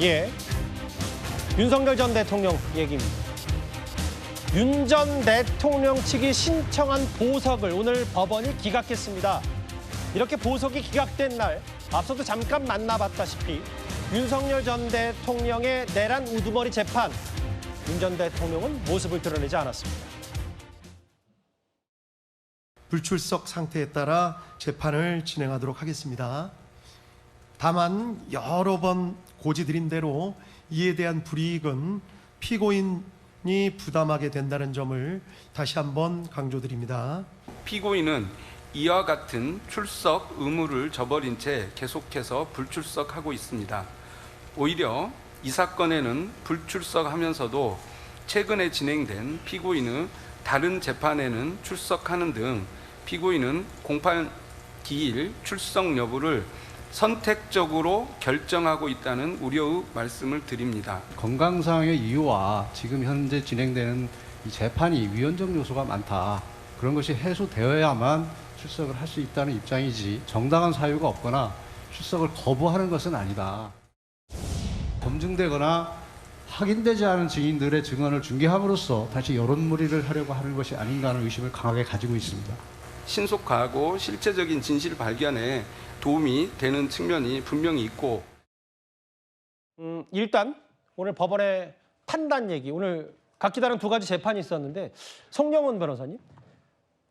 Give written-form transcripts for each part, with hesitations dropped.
예, 윤석열 전 대통령 얘기입니다. 윤 전 대통령 측이 신청한 보석을 오늘 법원이 기각했습니다. 이렇게 보석이 기각된 날, 앞서도 잠깐 만나봤다시피 윤석열 전 대통령의 내란 우두머리 재판, 윤 전 대통령은 모습을 드러내지 않았습니다. 불출석 상태에 따라 재판을 진행하도록 하겠습니다. 다만 여러 번 고지드린 대로 이에 대한 불이익은 피고인이 부담하게 된다는 점을 다시 한번 강조드립니다. 피고인은 이와 같은 출석 의무를 저버린 채 계속해서 불출석하고 있습니다. 오히려 이 사건에는 불출석하면서도 최근에 진행된 피고인의 다른 재판에는 출석하는 등 피고인은 공판 기일 출석 여부를 선택적으로 결정하고 있다는 우려의 말씀을 드립니다. 건강상의 이유와 지금 현재 진행되는 이 재판이 위헌적 요소가 많다. 그런 것이 해소되어야만 출석을 할 수 있다는 입장이지 정당한 사유가 없거나 출석을 거부하는 것은 아니다. 검증되거나 확인되지 않은 증인들의 증언을 중개함으로써 다시 여론몰이를 하려고 하는 것이 아닌가 하는 의심을 강하게 가지고 있습니다. 신속하고 실체적인 진실 발견에 도움이 되는 측면이 분명히 있고 일단 오늘 법원의 판단 얘기, 오늘 각기 다른 두 가지 재판이 있었는데 송영훈 변호사님,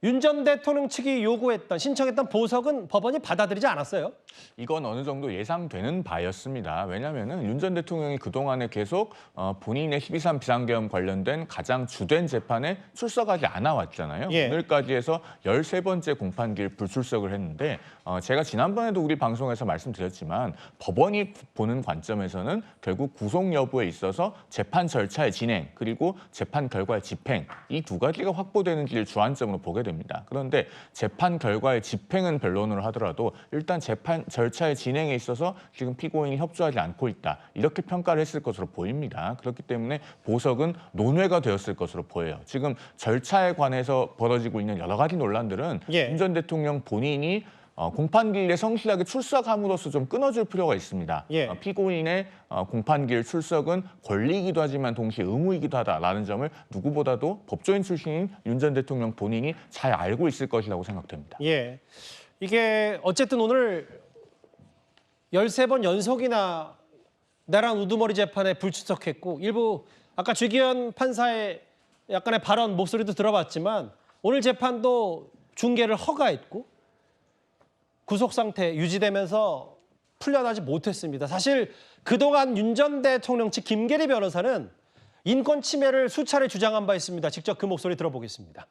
윤 전 대통령 측이 요구했던, 신청했던 보석은 법원이 받아들이지 않았어요. 이건 어느 정도 예상되는 바였습니다. 왜냐하면 윤 전 대통령이 그동안에 계속 본인의 12.3 비상계엄 관련된 가장 주된 재판에 출석하지 않아 왔잖아요. 예. 오늘까지 해서 13번째 공판기일 불출석을 했는데 제가 지난번에도 우리 방송에서 말씀드렸지만 법원이 보는 관점에서는 결국 구속 여부에 있어서 재판 절차의 진행 그리고 재판 결과의 집행 이 두 가지가 확보되는지를 주안점으로 보게 됩니다. 그런데 재판 결과의 집행은 변론으로 하더라도 일단 재판 절차의 진행에 있어서 지금 피고인이 협조하지 않고 있다. 이렇게 평가를 했을 것으로 보입니다. 그렇기 때문에 보석은 논외가 되었을 것으로 보여요. 지금 절차에 관해서 벌어지고 있는 여러 가지 논란들은 예. 윤 전 대통령 본인이 공판기일에 성실하게 출석함으로써 좀 끊어줄 필요가 있습니다. 예. 피고인의 공판기일 출석은 권리이기도 하지만 동시에 의무이기도 하다라는 점을 누구보다도 법조인 출신인 윤 전 대통령 본인이 잘 알고 있을 것이라고 생각됩니다. 예, 이게 어쨌든 오늘 13번 연속이나 내란 우두머리 재판에 불출석했고 일부 아까 최기현 판사의 약간의 발언 목소리도 들어봤지만 오늘 재판도 중계를 허가했고 구속 상태 유지되면서 풀려나지 못했습니다. 사실 그동안 윤 전 대통령 측 김계리 변호사는 인권 침해를 수차례 주장한 바 있습니다. 직접 그 목소리 들어보겠습니다.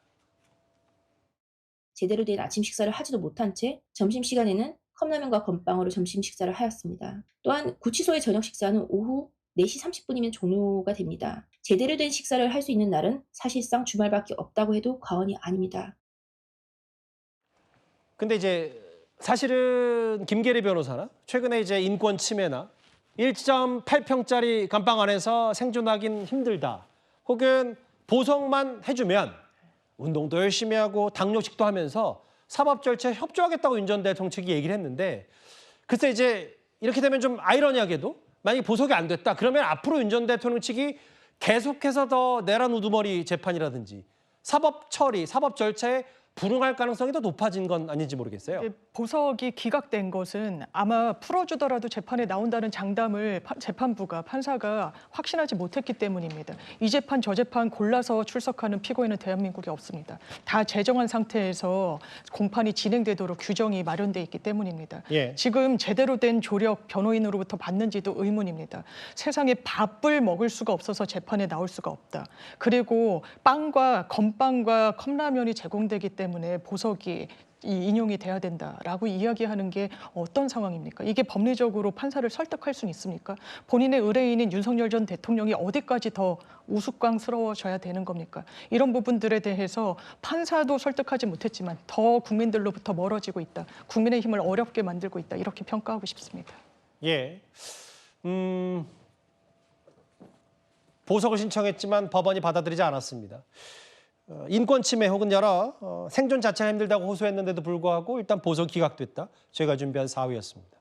제대로 된 아침 식사를 하지도 못한 채 점심시간에는 컵라면과 건빵으로 점심 식사를 하였습니다. 또한 구치소의 저녁 식사는 오후 4시 30분이면 종료가 됩니다. 제대로 된 식사를 할 수 있는 날은 사실상 주말밖에 없다고 해도 과언이 아닙니다. 근데 이제 사실은 김계리 변호사나 최근에 이제 인권 침해나 1.8평짜리 감방 안에서 생존하긴 힘들다. 혹은 보석만 해주면 운동도 열심히 하고 당뇨식도 하면서 사법 절차에 협조하겠다고 윤 전 대통령 측이 얘기를 했는데 글쎄 이제 이렇게 되면 좀 아이러니하게도 만약에 보석이 안 됐다. 그러면 앞으로 윤 전 대통령 측이 계속해서 더 내란 우두머리 재판이라든지 사법 처리, 사법 절차에 불응할 가능성이 더 높아진 건 아닌지 모르겠어요. 보석이 기각된 것은 아마 풀어주더라도 재판에 나온다는 장담을 재판부가 판사가 확신하지 못했기 때문입니다. 이 재판 저 재판 골라서 출석하는 피고인은 대한민국에 없습니다. 다 제정한 상태에서 공판이 진행되도록 규정이 마련돼 있기 때문입니다. 예. 지금 제대로 된 조력 변호인으로부터 받는지도 의문입니다. 세상에 밥을 먹을 수가 없어서 재판에 나올 수가 없다. 그리고 빵과 건빵과 컵라면이 제공되기 때문에 보석이 인용이 돼야 된다라고 이야기하는 게 어떤 상황입니까? 이게 법리적으로 판사를 설득할 수는 있습니까? 본인의 의뢰인인 윤석열 전 대통령이 어디까지 더 우스꽝스러워져야 되는 겁니까? 이런 부분들에 대해서 판사도 설득하지 못했지만 더 국민들로부터 멀어지고 있다. 국민의 힘을 어렵게 만들고 있다. 이렇게 평가하고 싶습니다. 예. 보석을 신청했지만 법원이 받아들이지 않았습니다. 인권 침해 혹은 여러 생존 자체가 힘들다고 호소했는데도 불구하고 일단 보석 기각됐다. 저희가 준비한 4위였습니다.